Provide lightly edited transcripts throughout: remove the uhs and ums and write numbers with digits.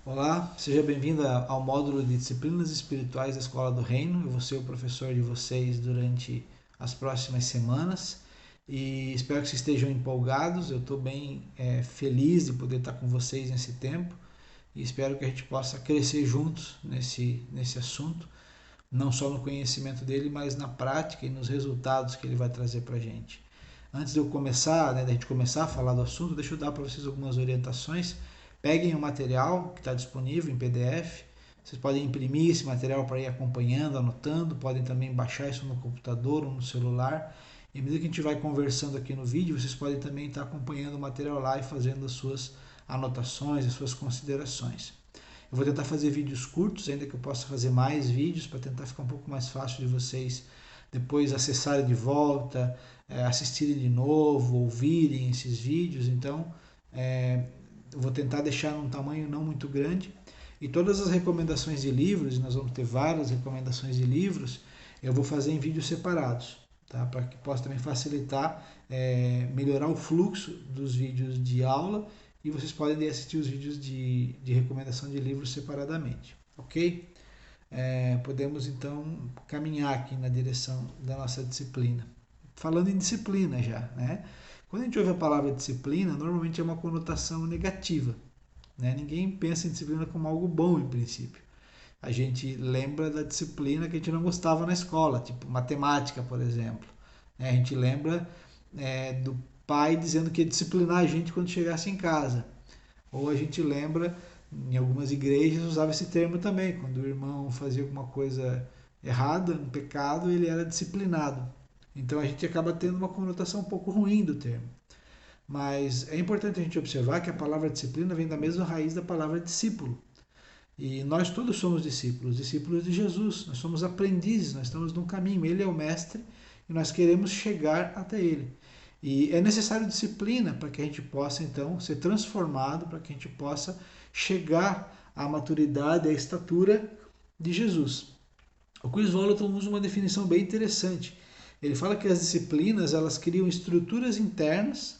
Olá, seja bem-vindo ao módulo de Disciplinas Espirituais da Escola do Reino. Eu vou ser o professor de vocês durante as próximas semanas e espero que vocês estejam empolgados. Eu estou bem feliz de poder estar com vocês nesse tempo e espero que a gente possa crescer juntos nesse assunto, não só no conhecimento dele, mas na prática e nos resultados que ele vai trazer para a gente. Antes de eu começar, da gente começar a falar do assunto, deixa eu dar para vocês algumas orientações. Peguem o material que está disponível em PDF. Vocês podem imprimir esse material para ir acompanhando, anotando. Podem também baixar isso no computador ou no celular. E à medida que a gente vai conversando aqui no vídeo, vocês podem também estar acompanhando o material lá e fazendo as suas anotações, as suas considerações. Eu vou tentar fazer vídeos curtos, ainda que eu possa fazer mais vídeos, para tentar ficar um pouco mais fácil de vocês depois acessarem de volta, assistirem de novo, ouvirem esses vídeos. Então, eu vou tentar deixar num tamanho não muito grande. E todas as recomendações de livros, nós vamos ter várias recomendações de livros, eu vou fazer em vídeos separados, tá? Para que possa também facilitar, melhorar o fluxo dos vídeos de aula, e vocês podem assistir os vídeos de recomendação de livros separadamente, ok? Podemos então caminhar aqui na direção da nossa disciplina. Falando em disciplina já, né? Quando a gente ouve a palavra disciplina, normalmente é uma conotação negativa, né? Ninguém pensa em disciplina como algo bom em princípio. A gente lembra da disciplina que a gente não gostava na escola, tipo matemática, por exemplo. A gente lembra do pai dizendo que ia disciplinar a gente quando chegasse em casa. Ou a gente lembra, em algumas igrejas usava esse termo também, quando o irmão fazia alguma coisa errada, um pecado, ele era disciplinado. Então a gente acaba tendo uma conotação um pouco ruim do termo. Mas é importante a gente observar que a palavra disciplina vem da mesma raiz da palavra discípulo. E nós todos somos discípulos, discípulos de Jesus. Nós somos aprendizes, nós estamos num caminho. Ele é o mestre e nós queremos chegar até ele. E é necessário disciplina para que a gente possa, então, ser transformado, para que a gente possa chegar à maturidade, à estatura de Jesus. O Chris Vallotton usa uma definição bem interessante. Ele fala que as disciplinas, elas criam estruturas internas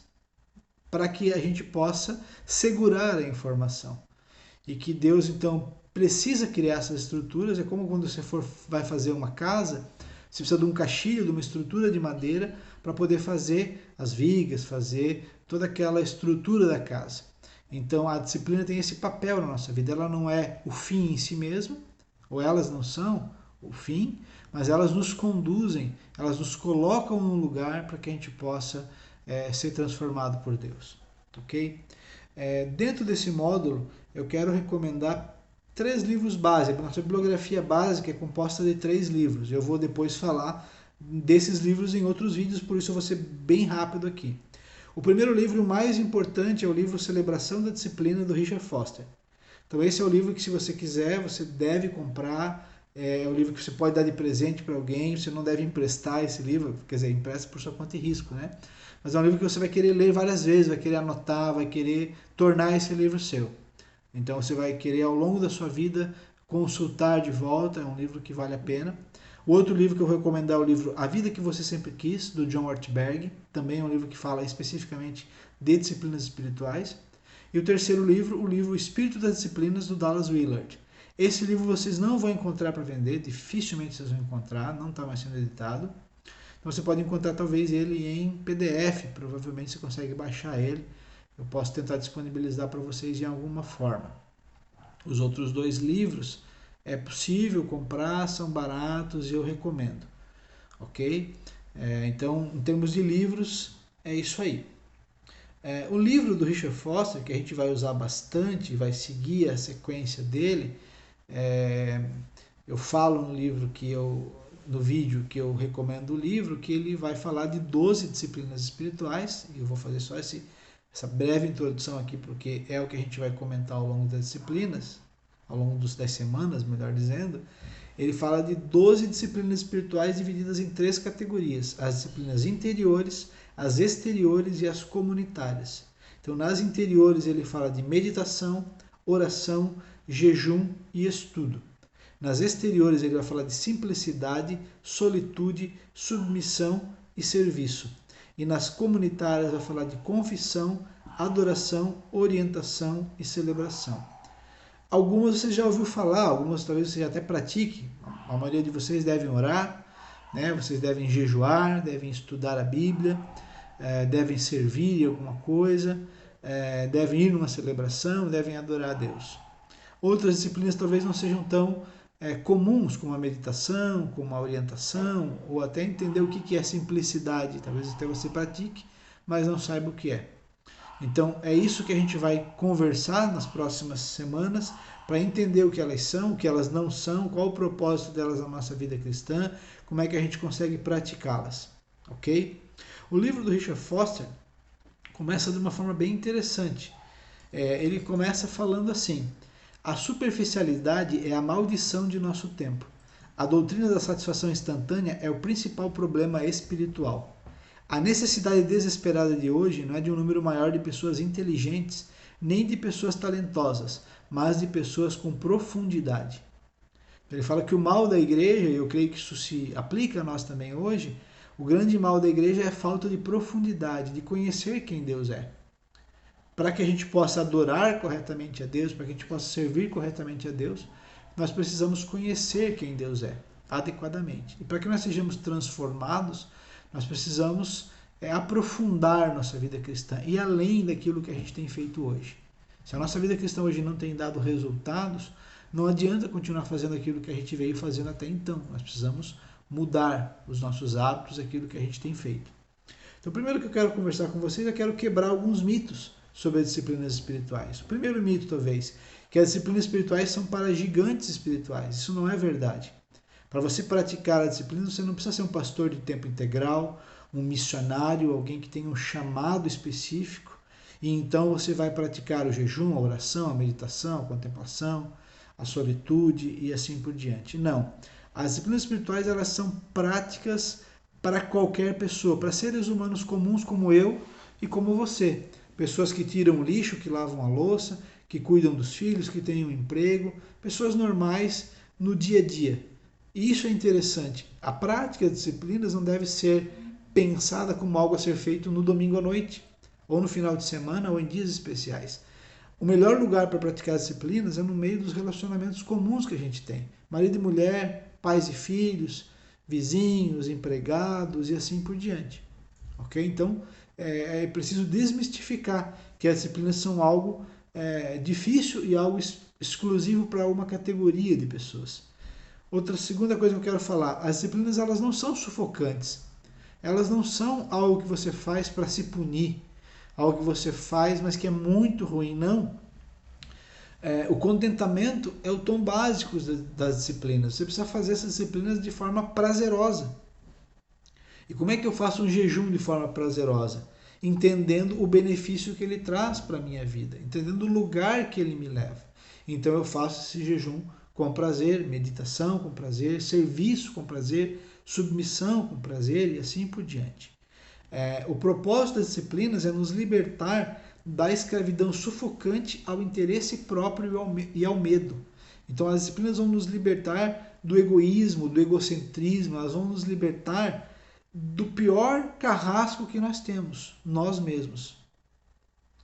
para que a gente possa segurar a informação. E que Deus, então, precisa criar essas estruturas. É como quando você vai fazer uma casa, você precisa de um caixilho, de uma estrutura de madeira para poder fazer as vigas, fazer toda aquela estrutura da casa. Então a disciplina tem esse papel na nossa vida. Ela não é o fim em si mesma, ou elas não são o fim, mas elas nos conduzem, elas nos colocam num lugar para que a gente possa ser transformado por Deus. Ok? Dentro desse módulo, eu quero recomendar 3 livros básicos. Nossa bibliografia básica é composta de 3 livros. Eu vou depois falar desses livros em outros vídeos, por isso eu vou ser bem rápido aqui. O primeiro livro, o mais importante, é o livro Celebração da Disciplina, do Richard Foster. Então esse é o livro que, se você quiser, você deve comprar. É o livro que você pode dar de presente para alguém. Você não deve emprestar esse livro, quer dizer, empresta por sua conta e risco, né? Mas é um livro que você vai querer ler várias vezes, vai querer anotar, vai querer tornar esse livro seu. Então você vai querer, ao longo da sua vida, consultar de volta. É um livro que vale a pena. O outro livro que eu vou recomendar é o livro A Vida que Você Sempre Quis, do John Ortberg. Também é um livro que fala especificamente de disciplinas espirituais. E o terceiro livro, o livro Espírito das Disciplinas, do Dallas Willard. Esse livro vocês não vão encontrar para vender, dificilmente vocês vão encontrar, não está mais sendo editado. Então você pode encontrar talvez ele em PDF, provavelmente você consegue baixar ele. Eu posso tentar disponibilizar para vocês de alguma forma. Os outros 2 livros é possível comprar, são baratos e eu recomendo. Ok? Então, em termos de livros, é isso aí. O livro do Richard Foster, que a gente vai usar bastante, vai seguir a sequência dele, eu falo no vídeo que eu recomendo o livro, que ele vai falar de 12 disciplinas espirituais, e eu vou fazer só essa breve introdução aqui, porque é o que a gente vai comentar ao longo das disciplinas, ao longo das semanas, melhor dizendo. Ele fala de 12 disciplinas espirituais divididas em 3 categorias: as disciplinas interiores, as exteriores e as comunitárias. Então, nas interiores ele fala de meditação, oração, jejum e estudo. Nas exteriores ele vai falar de simplicidade, solitude, submissão e serviço. E nas comunitárias vai falar de confissão, adoração, orientação e celebração. Algumas você já ouviu falar, algumas talvez você já até pratique. A maioria de vocês devem orar, né? Vocês devem jejuar, devem estudar a Bíblia, devem servir em alguma coisa, devem ir numa celebração, devem adorar a Deus. Outras disciplinas talvez não sejam tão comuns, como a meditação, como a orientação, ou até entender o que é simplicidade. Talvez até você pratique, mas não saiba o que é. Então é isso que a gente vai conversar nas próximas semanas, para entender o que elas são, o que elas não são, qual o propósito delas na nossa vida cristã, como é que a gente consegue praticá-las, ok? O livro do Richard Foster começa de uma forma bem interessante. Ele começa falando assim: a superficialidade é a maldição de nosso tempo. A doutrina da satisfação instantânea é o principal problema espiritual. A necessidade desesperada de hoje não é de um número maior de pessoas inteligentes, nem de pessoas talentosas, mas de pessoas com profundidade. Ele fala que o mal da igreja, e eu creio que isso se aplica a nós também hoje, o grande mal da igreja é a falta de profundidade, de conhecer quem Deus é. Para que a gente possa adorar corretamente a Deus, para que a gente possa servir corretamente a Deus, nós precisamos conhecer quem Deus é, adequadamente. E para que nós sejamos transformados, nós precisamos aprofundar nossa vida cristã e além daquilo que a gente tem feito hoje. Se a nossa vida cristã hoje não tem dado resultados, não adianta continuar fazendo aquilo que a gente veio fazendo até então. Nós precisamos mudar os nossos hábitos, aquilo que a gente tem feito. Então, primeiro que eu quero conversar com vocês, eu quero quebrar alguns mitos sobre as disciplinas espirituais. O primeiro mito, talvez, que as disciplinas espirituais são para gigantes espirituais. Isso não é verdade. Para você praticar a disciplina, você não precisa ser um pastor de tempo integral, um missionário, alguém que tenha um chamado específico, e então você vai praticar o jejum, a oração, a meditação, a contemplação, a solitude e assim por diante. Não. As disciplinas espirituais, elas são práticas para qualquer pessoa, para seres humanos comuns como eu e como você. Pessoas que tiram o lixo, que lavam a louça, que cuidam dos filhos, que têm um emprego, pessoas normais no dia a dia. E isso é interessante. A prática das disciplinas não deve ser pensada como algo a ser feito no domingo à noite, ou no final de semana, ou em dias especiais. O melhor lugar para praticar as disciplinas é no meio dos relacionamentos comuns que a gente tem. Marido e mulher, pais e filhos, vizinhos, empregados e assim por diante. Ok? Então, é preciso desmistificar que as disciplinas são algo difícil e algo exclusivo para uma categoria de pessoas. Outra segunda coisa que eu quero falar, as disciplinas elas não são sufocantes. Elas não são algo que você faz para se punir, algo que você faz, mas que é muito ruim, não. O contentamento é o tom básico das disciplinas. Você precisa fazer essas disciplinas de forma prazerosa. E como é que eu faço um jejum de forma prazerosa? Entendendo o benefício que ele traz para a minha vida, entendendo o lugar que ele me leva. Então eu faço esse jejum com prazer, meditação com prazer, serviço com prazer, submissão com prazer e assim por diante. O propósito das disciplinas é nos libertar da escravidão sufocante ao interesse próprio e ao medo. Então as disciplinas vão nos libertar do egoísmo, do egocentrismo, elas vão nos libertar do pior carrasco que nós temos, nós mesmos.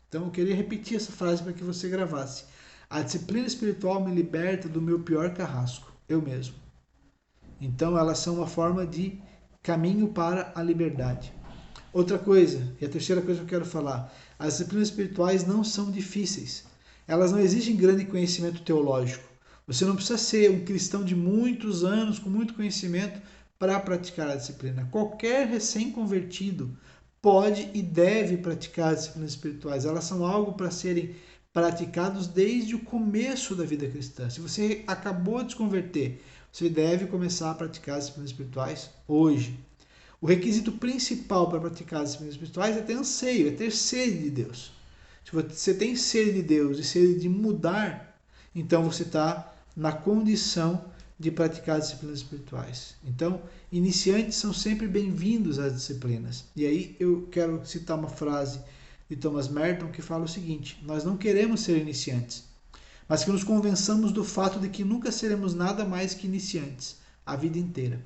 Então eu queria repetir essa frase para que você gravasse. A disciplina espiritual me liberta do meu pior carrasco, eu mesmo. Então elas são uma forma de caminho para a liberdade. Outra coisa, e a terceira coisa que eu quero falar, as disciplinas espirituais não são difíceis. Elas não exigem grande conhecimento teológico. Você não precisa ser um cristão de muitos anos, com muito conhecimento, para praticar a disciplina. Qualquer recém-convertido pode e deve praticar as disciplinas espirituais. Elas são algo para serem praticados desde o começo da vida cristã. Se você acabou de se converter, você deve começar a praticar as disciplinas espirituais hoje. O requisito principal para praticar as disciplinas espirituais é ter anseio, é ter sede de Deus. Se você tem sede de Deus e sede de mudar, então você está na condição de praticar as disciplinas espirituais. Então, iniciantes são sempre bem-vindos às disciplinas. E aí eu quero citar uma frase de Thomas Merton que fala o seguinte: nós não queremos ser iniciantes, mas que nos convençamos do fato de que nunca seremos nada mais que iniciantes a vida inteira.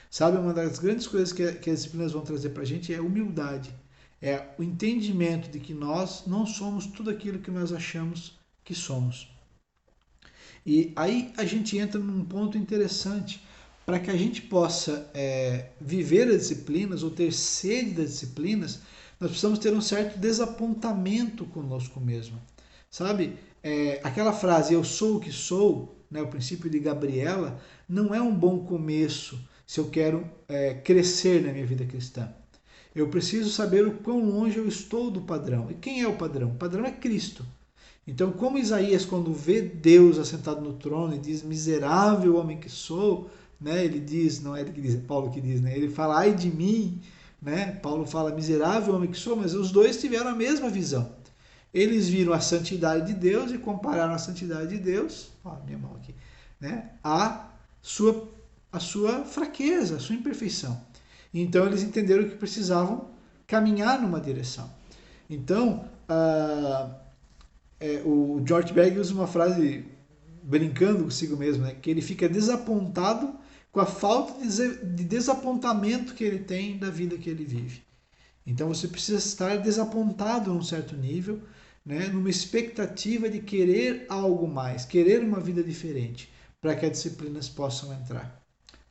Sabe, uma das grandes coisas que as disciplinas vão trazer para a gente é a humildade, é o entendimento de que nós não somos tudo aquilo que nós achamos que somos. E aí a gente entra num ponto interessante. Para que a gente possa viver as disciplinas ou ter sede das disciplinas, nós precisamos ter um certo desapontamento conosco mesmo. Sabe? Aquela frase, eu sou o que sou, né, o princípio de Gabriela, não é um bom começo se eu quero crescer na minha vida cristã. Eu preciso saber o quão longe eu estou do padrão. E quem é o padrão? O padrão é Cristo. Então, como Isaías, quando vê Deus assentado no trono e diz, miserável homem que sou, né, ele diz, não é ele que diz, é Paulo que diz, né, ele fala, ai de mim, né, Paulo fala, miserável homem que sou, mas os dois tiveram a mesma visão. Eles viram a santidade de Deus e compararam a santidade de Deus, ó, minha mão aqui, né, a sua fraqueza, a sua imperfeição. Então, eles entenderam que precisavam caminhar numa direção. Então, o George Berg usa uma frase brincando consigo mesmo, né? Que ele fica desapontado com a falta de desapontamento que ele tem da vida que ele vive. Então você precisa estar desapontado num certo nível, né? Numa expectativa de querer algo mais, querer uma vida diferente, para que as disciplinas possam entrar.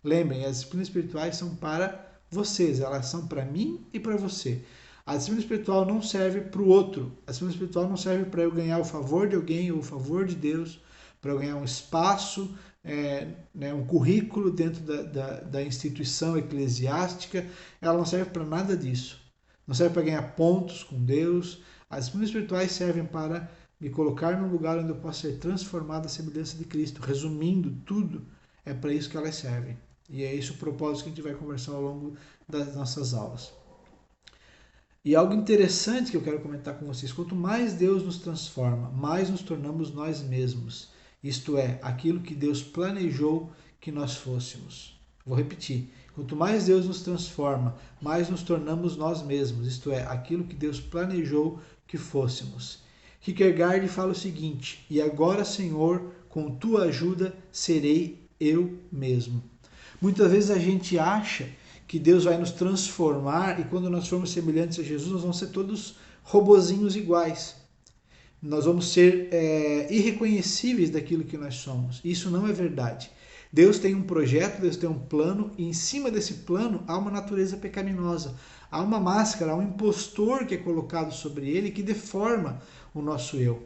Lembrem, as disciplinas espirituais são para vocês, elas são para mim e para você. A disciplina espiritual não serve para o outro. A disciplina espiritual não serve para eu ganhar o favor de alguém ou o favor de Deus, para eu ganhar um espaço, um currículo dentro da instituição eclesiástica. Ela não serve para nada disso. Não serve para ganhar pontos com Deus. As disciplinas espirituais servem para me colocar num lugar onde eu possa ser transformado à semelhança de Cristo. Resumindo tudo, é para isso que elas servem. E é esse o propósito que a gente vai conversar ao longo das nossas aulas. E algo interessante que eu quero comentar com vocês, quanto mais Deus nos transforma, mais nos tornamos nós mesmos. Isto é, aquilo que Deus planejou que nós fôssemos. Vou repetir. Quanto mais Deus nos transforma, mais nos tornamos nós mesmos. Isto é, aquilo que Deus planejou que fôssemos. Kierkegaard fala o seguinte, e agora, Senhor, com tua ajuda, serei eu mesmo. Muitas vezes a gente acha que Deus vai nos transformar e quando nós formos semelhantes a Jesus, nós vamos ser todos robozinhos iguais. Nós vamos ser irreconhecíveis daquilo que nós somos. Isso não é verdade. Deus tem um projeto, Deus tem um plano e em cima desse plano há uma natureza pecaminosa. Há uma máscara, há um impostor que é colocado sobre ele que deforma o nosso eu.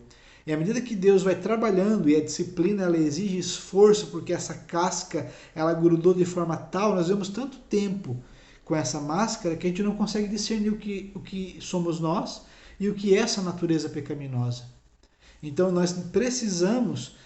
E à medida que Deus vai trabalhando e a disciplina ela exige esforço porque essa casca ela grudou de forma tal, nós vemos tanto tempo com essa máscara que a gente não consegue discernir o que somos nós e o que é essa natureza pecaminosa. Então nós precisamos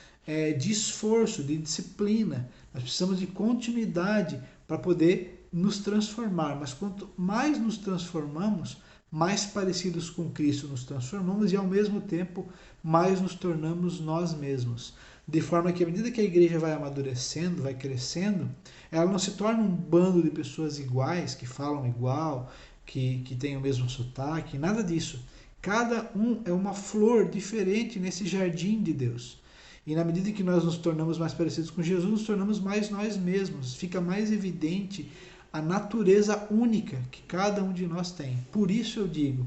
de esforço, de disciplina, nós precisamos de continuidade para poder nos transformar. Mas quanto mais nos transformamos, mais parecidos com Cristo nos transformamos e ao mesmo tempo mais nos tornamos nós mesmos. De forma que à medida que a igreja vai amadurecendo, vai crescendo, ela não se torna um bando de pessoas iguais, que falam igual, que têm o mesmo sotaque, nada disso. Cada um é uma flor diferente nesse jardim de Deus. E na medida que nós nos tornamos mais parecidos com Jesus, nos tornamos mais nós mesmos. Fica mais evidente a natureza única que cada um de nós tem. Por isso eu digo,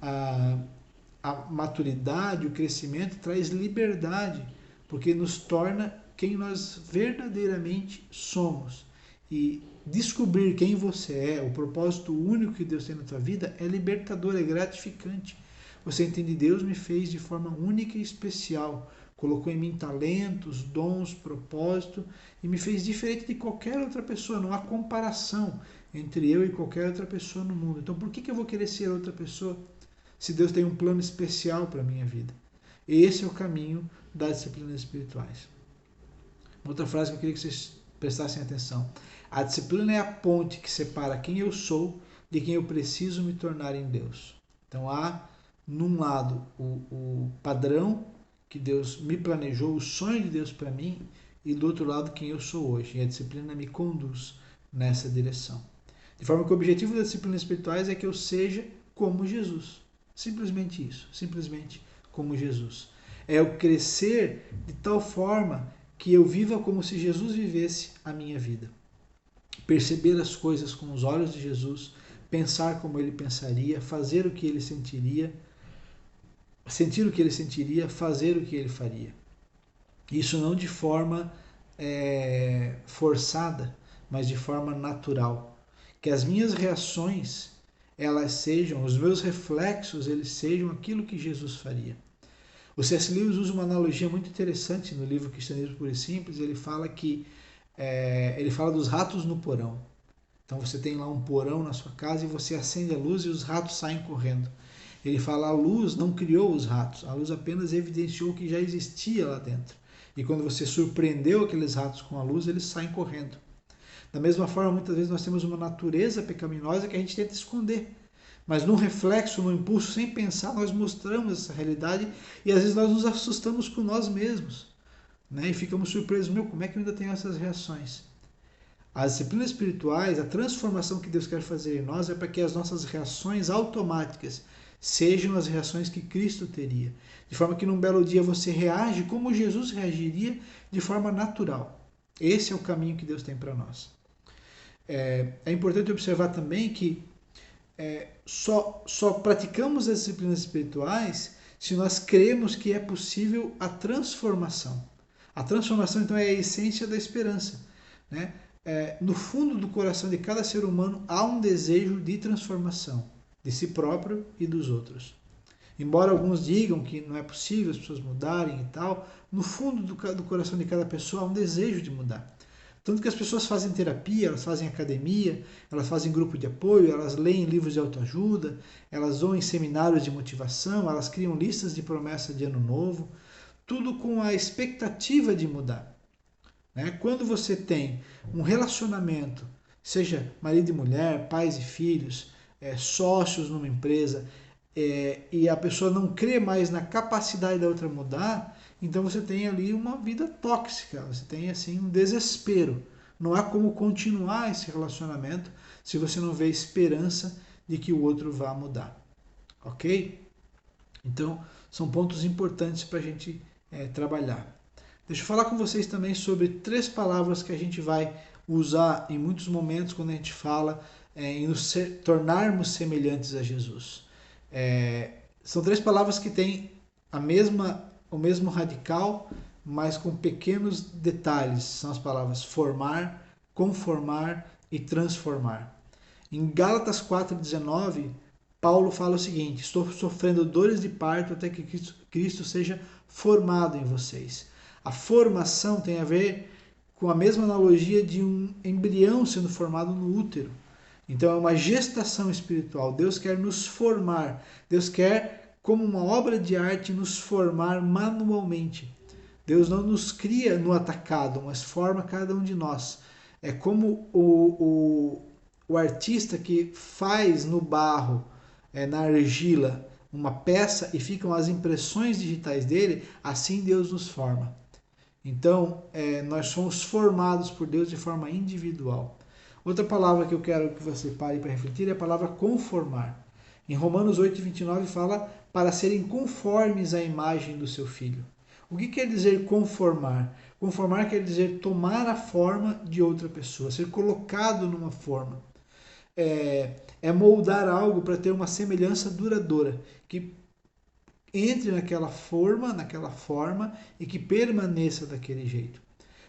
a maturidade, o crescimento traz liberdade, porque nos torna quem nós verdadeiramente somos. E descobrir quem você é, o propósito único que Deus tem na tua vida, é libertador, é gratificante. Você entende, Deus me fez de forma única e especial, colocou em mim talentos, dons, propósito e me fez diferente de qualquer outra pessoa. Não há comparação entre eu e qualquer outra pessoa no mundo. Então por que eu vou querer ser outra pessoa se Deus tem um plano especial para a minha vida? Esse é o caminho das disciplinas espirituais. Outra frase que eu queria que vocês prestassem atenção. A disciplina é a ponte que separa quem eu sou de quem eu preciso me tornar em Deus. Então há, num lado, o padrão que Deus me planejou, o sonho de Deus para mim, e do outro lado, quem eu sou hoje. E a disciplina me conduz nessa direção. De forma que o objetivo das disciplinas espirituais é que eu seja como Jesus. Simplesmente isso. Simplesmente como Jesus. É eu crescer de tal forma que eu viva como se Jesus vivesse a minha vida. Perceber as coisas com os olhos de Jesus, pensar como ele pensaria, fazer o que ele sentiria, sentir o que ele sentiria, fazer o que ele faria. Isso não de forma forçada, mas de forma natural. Que as minhas reações, elas sejam, os meus reflexos, eles sejam aquilo que Jesus faria. O C.S. Lewis usa uma analogia muito interessante no livro Cristianismo Puro e Simples. Ele fala ele fala dos ratos no porão. Então você tem lá um porão na sua casa e você acende a luz e os ratos saem correndo. Ele fala: a luz não criou os ratos, a luz apenas evidenciou o que já existia lá dentro. E quando você surpreendeu aqueles ratos com a luz, eles saem correndo. Da mesma forma, muitas vezes nós temos uma natureza pecaminosa que a gente tenta esconder. Mas num reflexo, num impulso, sem pensar, nós mostramos essa realidade e às vezes nós nos assustamos com nós mesmos. Né? E ficamos surpresos: como é que eu ainda tenho essas reações? As disciplinas espirituais, a transformação que Deus quer fazer em nós é para que as nossas reações automáticas sejam as reações que Cristo teria. De forma que num belo dia você reage como Jesus reagiria, de forma natural. Esse é o caminho que Deus tem para nós. É importante observar também que só praticamos as disciplinas espirituais se nós cremos que é possível a transformação. A transformação, então, é a essência da esperança. Né? No fundo do coração de cada ser humano há um desejo de transformação de si próprio e dos outros. Embora alguns digam que não é possível as pessoas mudarem e tal, no fundo do coração de cada pessoa há um desejo de mudar. Tanto que as pessoas fazem terapia, elas fazem academia, elas fazem grupo de apoio, elas leem livros de autoajuda, elas vão em seminários de motivação, elas criam listas de promessa de ano novo, tudo com a expectativa de mudar. Né? Quando você tem um relacionamento, seja marido e mulher, pais e filhos, sócios numa empresa, e a pessoa não crê mais na capacidade da outra mudar, então você tem ali uma vida tóxica, você tem assim um desespero. Não há como continuar esse relacionamento se você não vê esperança de que o outro vá mudar. Ok? Então, são pontos importantes para a gente trabalhar. Deixa eu falar com vocês também sobre 3 palavras que a gente vai usar em muitos momentos quando a gente fala em nos tornarmos semelhantes a Jesus. São 3 palavras que têm o mesmo radical, mas com pequenos detalhes. São as palavras formar, conformar e transformar. Em Gálatas 4,19, Paulo fala o seguinte: estou sofrendo dores de parto até que Cristo seja formado em vocês. A formação tem a ver com a mesma analogia de um embrião sendo formado no útero. Então é uma gestação espiritual. Deus quer nos formar. Deus quer, como uma obra de arte, nos formar manualmente. Deus não nos cria no atacado, mas forma cada um de nós. É como o artista que faz no barro, na argila, uma peça e ficam as impressões digitais dele, assim Deus nos forma. Então, nós somos formados por Deus de forma individual. Outra palavra que eu quero que você pare para refletir é a palavra conformar. Em Romanos 8,29 fala para serem conformes à imagem do seu filho. O que quer dizer conformar? Conformar quer dizer tomar a forma de outra pessoa, ser colocado numa forma. É moldar algo para ter uma semelhança duradoura, que entre naquela forma e que permaneça daquele jeito.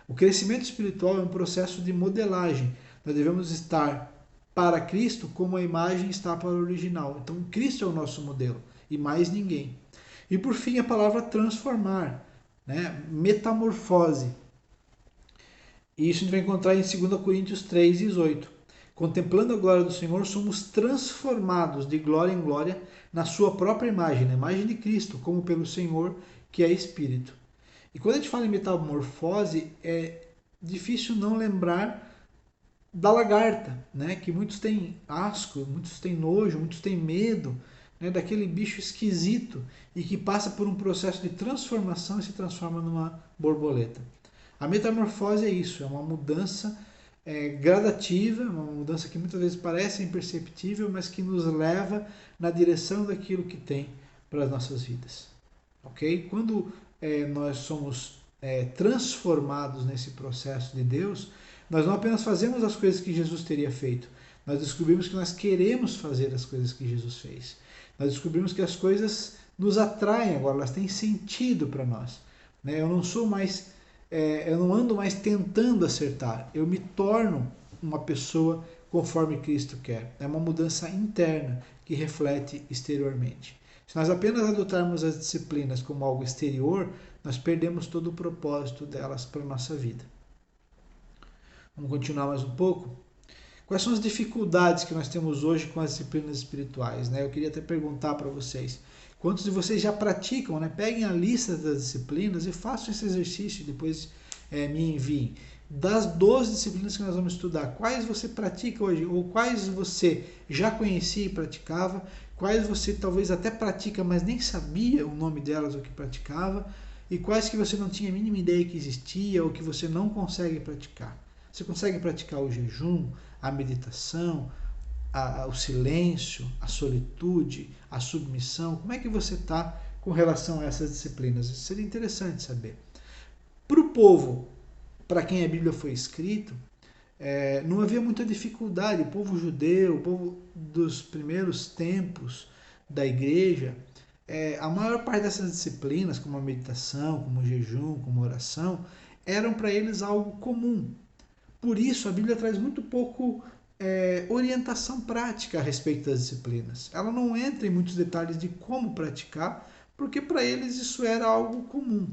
O crescimento espiritual é um processo de modelagem. Nós devemos estar para Cristo como a imagem está para o original. Então, Cristo é o nosso modelo e mais ninguém. E por fim, a palavra transformar, né? Metamorfose. E isso a gente vai encontrar em 2 Coríntios 3,18. Contemplando a glória do Senhor, somos transformados de glória em glória na sua própria imagem, na imagem de Cristo, como pelo Senhor, que é Espírito. E quando a gente fala em metamorfose, é difícil não lembrar da lagarta, né? Que muitos têm asco, muitos têm nojo, muitos têm medo, né? Daquele bicho esquisito e que passa por um processo de transformação e se transforma numa borboleta. A metamorfose é isso, é uma mudança gradativa, uma mudança que muitas vezes parece imperceptível, mas que nos leva na direção daquilo que tem para as nossas vidas. Ok? Quando nós somos transformados nesse processo de Deus, nós não apenas fazemos as coisas que Jesus teria feito, nós descobrimos que nós queremos fazer as coisas que Jesus fez. Nós descobrimos que as coisas nos atraem agora, elas têm sentido para nós. né? Eu não ando mais tentando acertar, eu me torno uma pessoa conforme Cristo quer. É uma mudança interna que reflete exteriormente. Se nós apenas adotarmos as disciplinas como algo exterior, nós perdemos todo o propósito delas para a nossa vida. Vamos continuar mais um pouco? Quais são as dificuldades que nós temos hoje com as disciplinas espirituais? Né? Eu queria até perguntar para vocês, quantos de vocês já praticam? Né? Peguem a lista das disciplinas e façam esse exercício e depois me enviem. Das 12 disciplinas que nós vamos estudar, quais você pratica hoje? Ou quais você já conhecia e praticava? Quais você talvez até pratica, mas nem sabia o nome delas ou que praticava? E quais que você não tinha a mínima ideia que existia ou que você não consegue praticar? Você consegue praticar o jejum, a meditação, o silêncio, a solitude, a submissão? Como é que você está com relação a essas disciplinas? Isso seria interessante saber. Para o povo, para quem a Bíblia foi escrita, não havia muita dificuldade. O povo judeu, o povo dos primeiros tempos da igreja, a maior parte dessas disciplinas, como a meditação, como o jejum, como a oração, eram para eles algo comum. Por isso, a Bíblia traz muito pouco orientação prática a respeito das disciplinas. Ela não entra em muitos detalhes de como praticar, porque para eles isso era algo comum.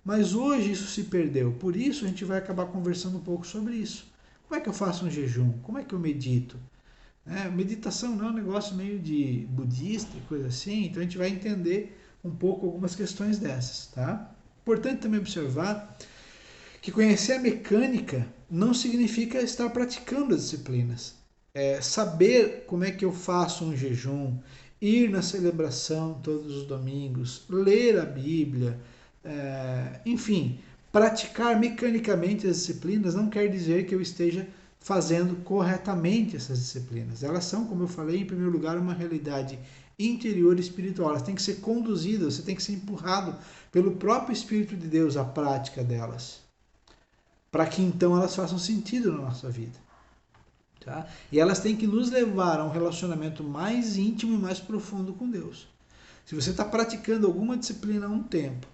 Mas hoje isso se perdeu. Por isso, a gente vai acabar conversando um pouco sobre isso. Como é que eu faço um jejum? Como é que eu medito? Meditação não é um negócio meio de budista e coisa assim, então a gente vai entender um pouco algumas questões dessas. Tá? Importante também observar que conhecer a mecânica não significa estar praticando as disciplinas. Saber como é que eu faço um jejum, ir na celebração todos os domingos, ler a Bíblia, enfim, praticar mecanicamente as disciplinas não quer dizer que eu esteja fazendo corretamente essas disciplinas. Elas são, como eu falei, em primeiro lugar, uma realidade interior espiritual. Elas têm que ser conduzidas, você tem que ser empurrado pelo próprio Espírito de Deus à prática delas, para que então elas façam sentido na nossa vida. Tá? E elas têm que nos levar a um relacionamento mais íntimo e mais profundo com Deus. Se você está praticando alguma disciplina há um tempo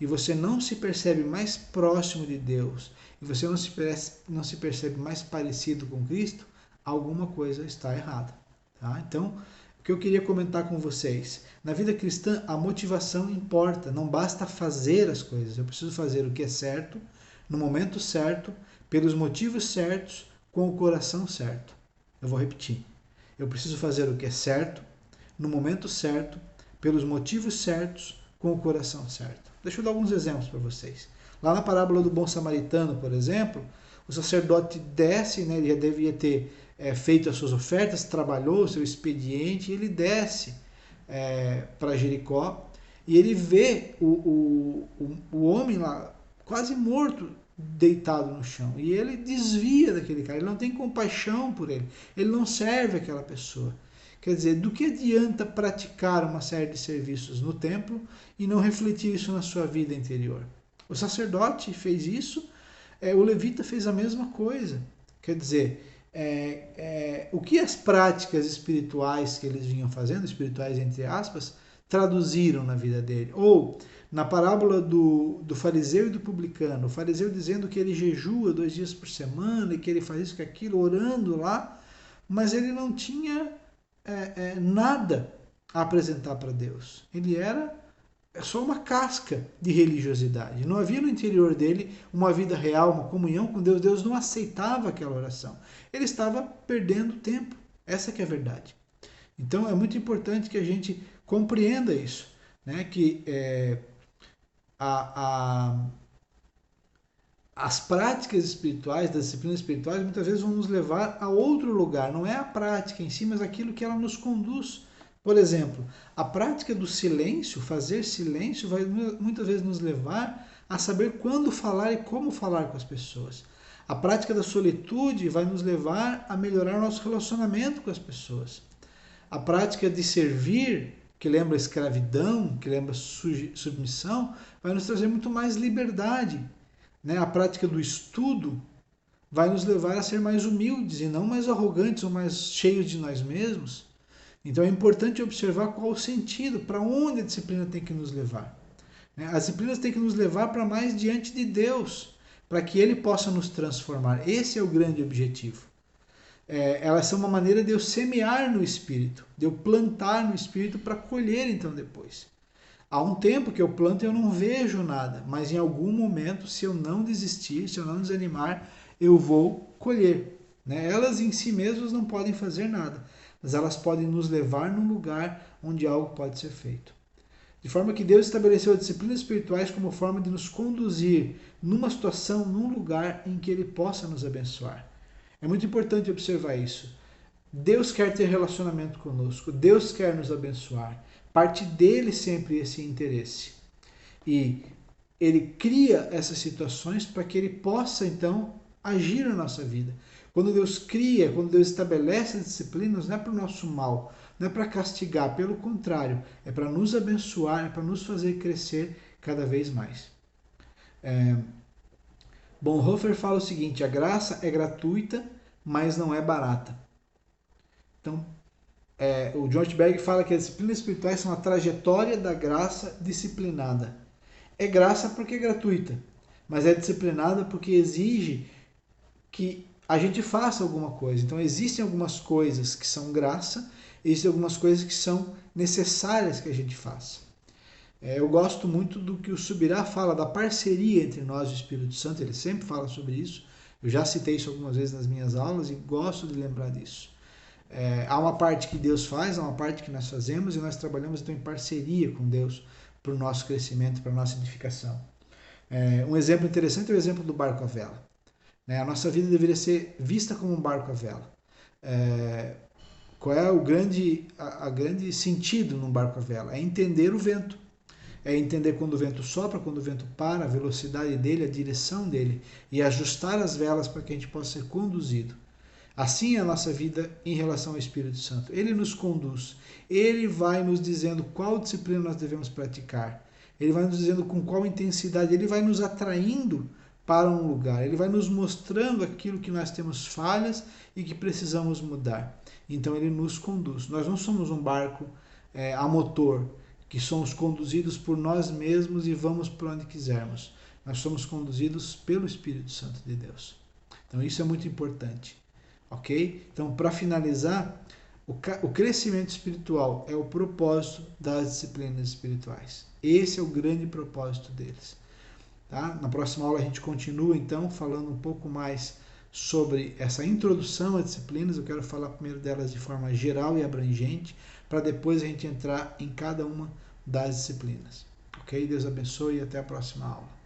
e você não se percebe mais próximo de Deus, e você não se percebe mais parecido com Cristo, alguma coisa está errada. Tá? Então, o que eu queria comentar com vocês, na vida cristã a motivação importa, não basta fazer as coisas, eu preciso fazer o que é certo, no momento certo, pelos motivos certos, com o coração certo. Eu vou repetir. Eu preciso fazer o que é certo, no momento certo, pelos motivos certos, com o coração certo. Deixa eu dar alguns exemplos para vocês. Lá na parábola do bom samaritano, por exemplo, o sacerdote desce, né, ele já devia ter feito as suas ofertas, trabalhou o seu expediente, e ele desce para Jericó e ele vê o homem lá quase morto, deitado no chão. E ele desvia daquele cara, ele não tem compaixão por ele, ele não serve aquela pessoa. Quer dizer, do que adianta praticar uma série de serviços no templo e não refletir isso na sua vida interior? O sacerdote fez isso, o levita fez a mesma coisa. Quer dizer, o que as práticas espirituais que eles vinham fazendo, espirituais entre aspas, traduziram na vida dele? Ou na parábola do fariseu e do publicano, o fariseu dizendo que ele jejua 2 dias por semana e que ele faz isso e aquilo, orando lá, mas ele não tinha nada a apresentar para Deus. Ele era só uma casca de religiosidade. Não havia no interior dele uma vida real, uma comunhão com Deus. Deus não aceitava aquela oração. Ele estava perdendo tempo. Essa que é a verdade. Então é muito importante que a gente compreenda isso, né? Que as práticas espirituais, das disciplinas espirituais, muitas vezes vão nos levar a outro lugar. Não é a prática em si, mas aquilo que ela nos conduz. Por exemplo, a prática do silêncio, fazer silêncio, vai muitas vezes nos levar a saber quando falar e como falar com as pessoas. A prática da solitude vai nos levar a melhorar nosso relacionamento com as pessoas. A prática de servir, que lembra escravidão, que lembra submissão, vai nos trazer muito mais liberdade. A prática do estudo vai nos levar a ser mais humildes e não mais arrogantes ou mais cheios de nós mesmos. Então é importante observar qual o sentido, para onde a disciplina tem que nos levar. As disciplinas têm que nos levar para mais diante de Deus, para que Ele possa nos transformar. Esse é o grande objetivo. Elas são uma maneira de eu semear no Espírito, de eu plantar no Espírito para colher então depois. Há um tempo que eu planto e eu não vejo nada, mas em algum momento, se eu não desistir, se eu não desanimar, eu vou colher. Elas em si mesmas não podem fazer nada, mas elas podem nos levar num lugar onde algo pode ser feito. De forma que Deus estabeleceu as disciplinas espirituais como forma de nos conduzir numa situação, num lugar em que Ele possa nos abençoar. É muito importante observar isso. Deus quer ter relacionamento conosco, Deus quer nos abençoar. Parte dele sempre esse interesse. E Ele cria essas situações para que Ele possa, então, agir na nossa vida. Quando Deus cria, quando Deus estabelece as disciplinas, não é para o nosso mal, não é para castigar, pelo contrário, é para nos abençoar, é para nos fazer crescer cada vez mais. Bonhoeffer fala o seguinte: a graça é gratuita, mas não é barata. Então, o John Ortberg fala que as disciplinas espirituais são a trajetória da graça disciplinada. É graça porque é gratuita, mas é disciplinada porque exige que a gente faça alguma coisa. Então, existem algumas coisas que são graça, existem algumas coisas que são necessárias que a gente faça. Eu gosto muito do que o Subirá fala da parceria entre nós e o Espírito Santo, ele sempre fala sobre isso. Eu já citei isso algumas vezes nas minhas aulas e gosto de lembrar disso. Há uma parte que Deus faz, há uma parte que nós fazemos e nós trabalhamos então em parceria com Deus para o nosso crescimento, para a nossa edificação. Um exemplo interessante é o exemplo do barco à vela. A nossa vida deveria ser vista como um barco à vela. Qual é o grande sentido num barco à vela? É entender o vento. É entender quando o vento sopra, quando o vento para, a velocidade dele, a direção dele, e ajustar as velas para que a gente possa ser conduzido. Assim é a nossa vida em relação ao Espírito Santo. Ele nos conduz, ele vai nos dizendo qual disciplina nós devemos praticar, ele vai nos dizendo com qual intensidade, ele vai nos atraindo para um lugar, ele vai nos mostrando aquilo que nós temos falhas e que precisamos mudar. Então ele nos conduz. Nós não somos um barco a motor, que somos conduzidos por nós mesmos e vamos para onde quisermos. Nós somos conduzidos pelo Espírito Santo de Deus. Então isso é muito importante. Ok? Então, para finalizar, o crescimento espiritual é o propósito das disciplinas espirituais. Esse é o grande propósito deles. Tá? Na próxima aula a gente continua, então, falando um pouco mais sobre essa introdução às disciplinas. Eu quero falar primeiro delas de forma geral e abrangente, para depois a gente entrar em cada uma das disciplinas. Ok? Deus abençoe e até a próxima aula.